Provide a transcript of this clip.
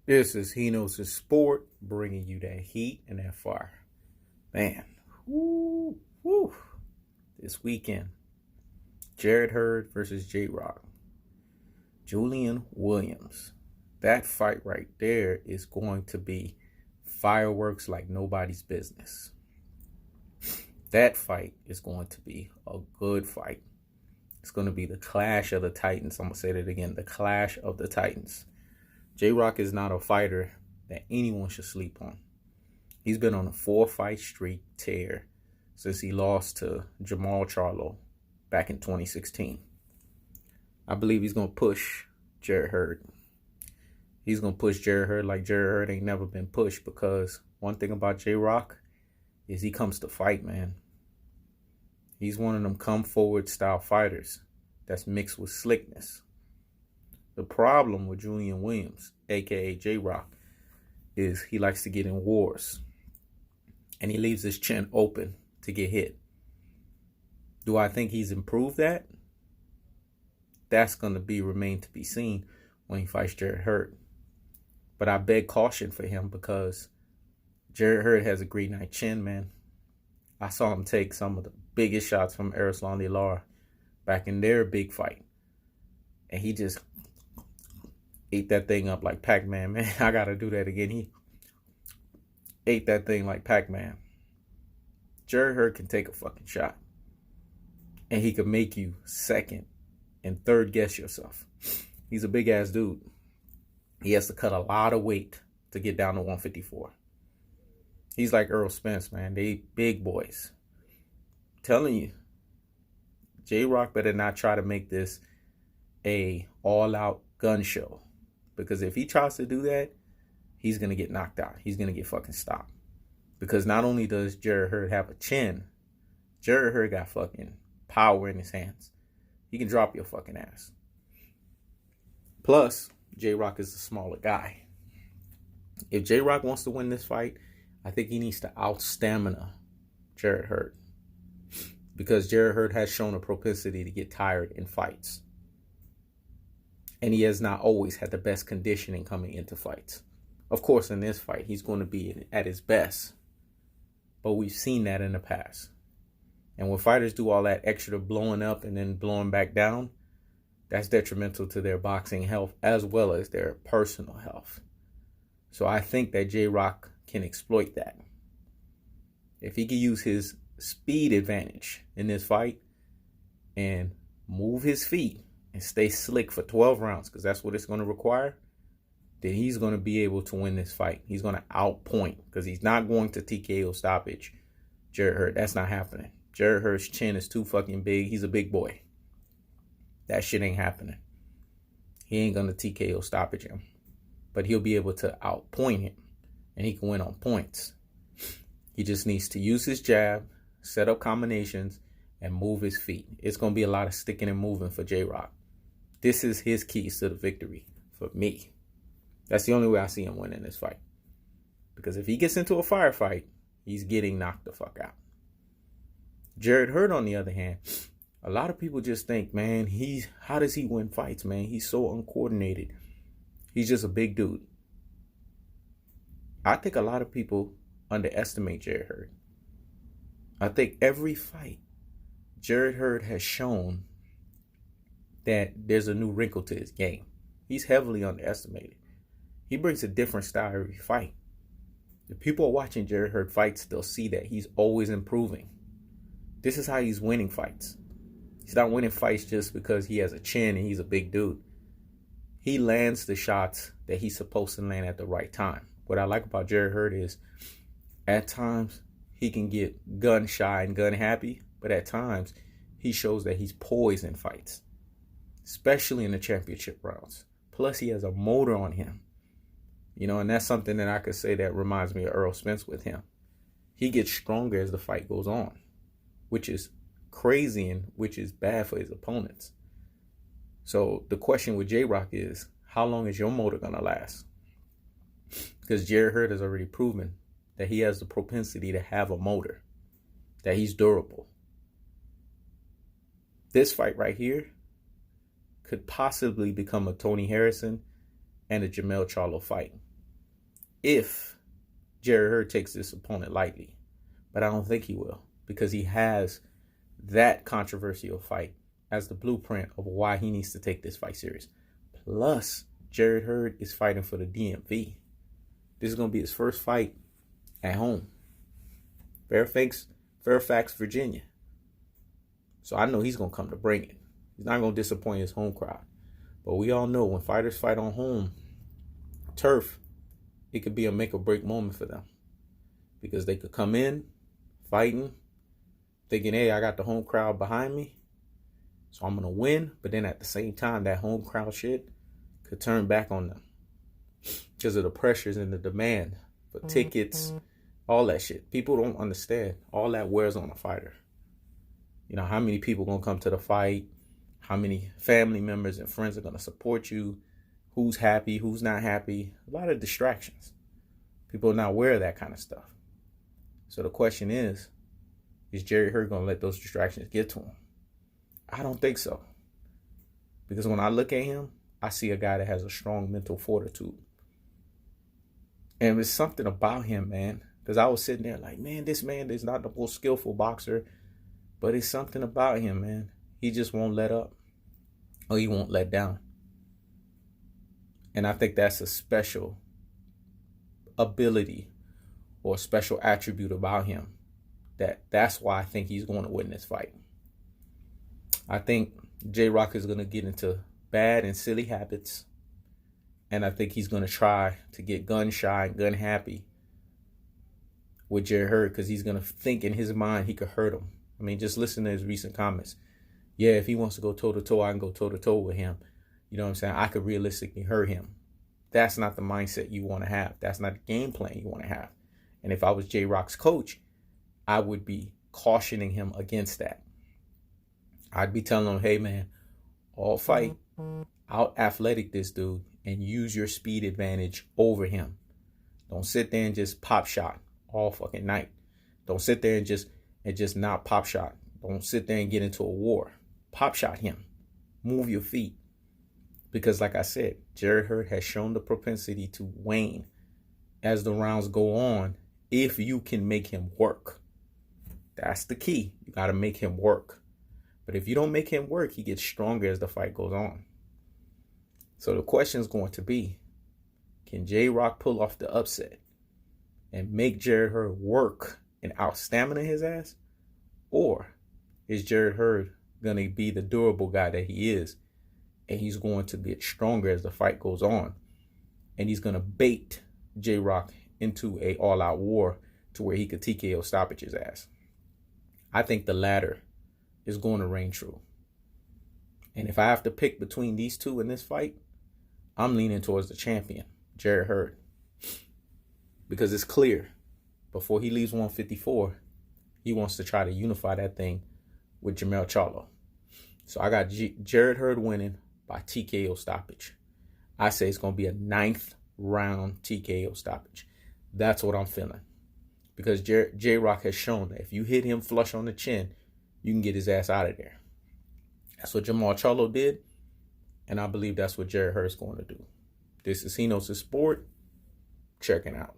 This is He Knows His Sport, bringing you that heat and that fire. Man, whoo, whoo. This weekend, Jarrett Hurd versus J-Rock. Julian Williams. That fight right there is going to be fireworks like nobody's business. That fight is going to be a good fight. It's going to be the clash of the Titans. I'm going to say that again, the clash of the Titans. J-Rock is not a fighter that anyone should sleep on. He's been on a 4-fight streak tear since he lost to Jamal Charlo back in 2016. I believe he's going to push Jarrett Hurd. He's going to push Jarrett Hurd like Jarrett Hurd ain't never been pushed, because one thing about J-Rock is he comes to fight, man. He's one of them come forward style fighters that's mixed with slickness. The problem with Julian Williams, a.k.a. J-Rock, is he likes to get in wars. And he leaves his chin open to get hit. Do I think he's improved that? That's going to remain to be seen when he fights Jarrett Hurd. But I beg caution for him, because Jarrett Hurd has a green night chin, man. I saw him take some of the biggest shots from Erislandy Lara back in their big fight. And he just ate that thing up like Pac-Man, man. I got to do that again. He ate that thing like Pac-Man. Jarrett Hurd can take a fucking shot. And he could make you second and third guess yourself. He's a big-ass dude. He has to cut a lot of weight to get down to 154. He's like Errol Spence, man. They big boys. I'm telling you, J-Rock better not try to make this a all-out gun show. Because if he tries to do that, he's going to get knocked out. He's going to get fucking stopped. Because not only does Jarrett Hurd have a chin, Jarrett Hurd got fucking power in his hands. He can drop your fucking ass. Plus, J-Rock is a smaller guy. If J-Rock wants to win this fight, I think he needs to out-stamina Jarrett Hurd. Because Jarrett Hurd has shown a propensity to get tired in fights. And he has not always had the best conditioning coming into fights. Of course, in this fight, he's going to be at his best. But we've seen that in the past. And when fighters do all that extra blowing up and then blowing back down, that's detrimental to their boxing health as well as their personal health. So I think that J-Rock can exploit that. If he can use his speed advantage in this fight and move his feet and stay slick for 12 rounds, because that's what it's going to require, then he's going to be able to win this fight. He's going to outpoint, because he's not going to TKO stoppage Jarrett Hurd. That's not happening. Jarrett Hurd's chin is too fucking big. He's a big boy. That shit ain't happening. He ain't going to TKO stoppage him. But he'll be able to outpoint him. And he can win on points. He just needs to use his jab, set up combinations, and move his feet. It's going to be a lot of sticking and moving for J-Rock. This is his keys to the victory for me. That's the only way I see him winning this fight. Because if he gets into a firefight, he's getting knocked the fuck out. Jarrett Hurd, on the other hand, a lot of people just think, man, how does he win fights, man? He's so uncoordinated. He's just a big dude. I think a lot of people underestimate Jarrett Hurd. I think every fight, Jarrett Hurd has shown that there's a new wrinkle to his game. He's heavily underestimated. He brings a different style every fight. If people are watching Jarrett Hurd fights, they'll see that he's always improving. This is how he's winning fights. He's not winning fights just because he has a chin and he's a big dude. He lands the shots that he's supposed to land at the right time. What I like about Jarrett Hurd is, at times, he can get gun shy and gun happy, but at times, he shows that he's poised in fights, especially in the championship rounds. Plus, he has a motor on him. You know, and that's something that I could say that reminds me of Errol Spence with him. He gets stronger as the fight goes on, which is crazy and which is bad for his opponents. So the question with J-Rock is, how long is your motor going to last? Because Jarrett Hurd has already proven that he has the propensity to have a motor, that he's durable. This fight right here could possibly become a Tony Harrison and a Jamel Charlo fight. if Jarrett Hurd takes this opponent lightly. But I don't think he will, because he has that controversial fight as the blueprint of why he needs to take this fight serious. Plus, Jarrett Hurd is fighting for the DMV. This is going to be his first fight at home. Fairfax, Virginia. So I know he's going to come to bring it. He's not going to disappoint his home crowd. But we all know when fighters fight on home turf, it could be a make or break moment for them. Because they could come in fighting, thinking, hey, I got the home crowd behind me, so I'm going to win. But then at the same time, that home crowd shit could turn back on them because of the pressures and the demand for tickets, all that shit. People don't understand. All that wears on a fighter. You know, how many people going to come to the fight? How many family members and friends are going to support you? Who's happy? Who's not happy? A lot of distractions. People are not aware of that kind of stuff. So the question is Jarrett Hurd going to let those distractions get to him? I don't think so. Because when I look at him, I see a guy that has a strong mental fortitude. And there's something about him, man. Because I was sitting there like, man, this man is not the most skillful boxer. But it's something about him, man. He just won't let up. Or he won't let down. And I think that's a special ability or a special attribute about him. That's why I think he's going to win this fight. I think J-Rock is going to get into bad and silly habits. And I think he's going to try to get gun shy and gun happy with Jarrett Hurd, because he's going to think in his mind he could hurt him. I mean, just listen to his recent comments. Yeah, if he wants to go toe-to-toe, I can go toe-to-toe with him. You know what I'm saying? I could realistically hurt him. That's not the mindset you want to have. That's not the game plan you want to have. And if I was J-Rock's coach, I would be cautioning him against that. I'd be telling him, hey, man, all fight, out athletic this dude and use your speed advantage over him. Don't sit there and just pop shot all fucking night. Don't sit there and just not pop shot. Don't sit there and get into a war. Pop shot him. Move your feet. Because like I said, Jarrett Hurd has shown the propensity to wane as the rounds go on if you can make him work. That's the key. You got to make him work. But if you don't make him work, he gets stronger as the fight goes on. So the question is going to be, can J-Rock pull off the upset and make Jarrett Hurd work and out-stamina his ass? Or is Jarrett Hurd going to be the durable guy that he is, and he's going to get stronger as the fight goes on, and he's going to bait J-Rock into a all-out war to where he could TKO stoppage his ass? I think the latter is going to reign true. And if I have to pick between these two in this fight, I'm leaning towards the champion, Jarrett Hurd. Because it's clear, before he leaves 154, he wants to try to unify that thing with Jermell Charlo. So I got Jarrett Hurd winning by TKO stoppage. I say it's going to be a 9th round TKO stoppage. That's what I'm feeling. Because J-Rock has shown that if you hit him flush on the chin, you can get his ass out of there. That's what Jermell Charlo did. And I believe that's what Jarrett Hurd's going to do. This is He Knows His Sport. Checking out.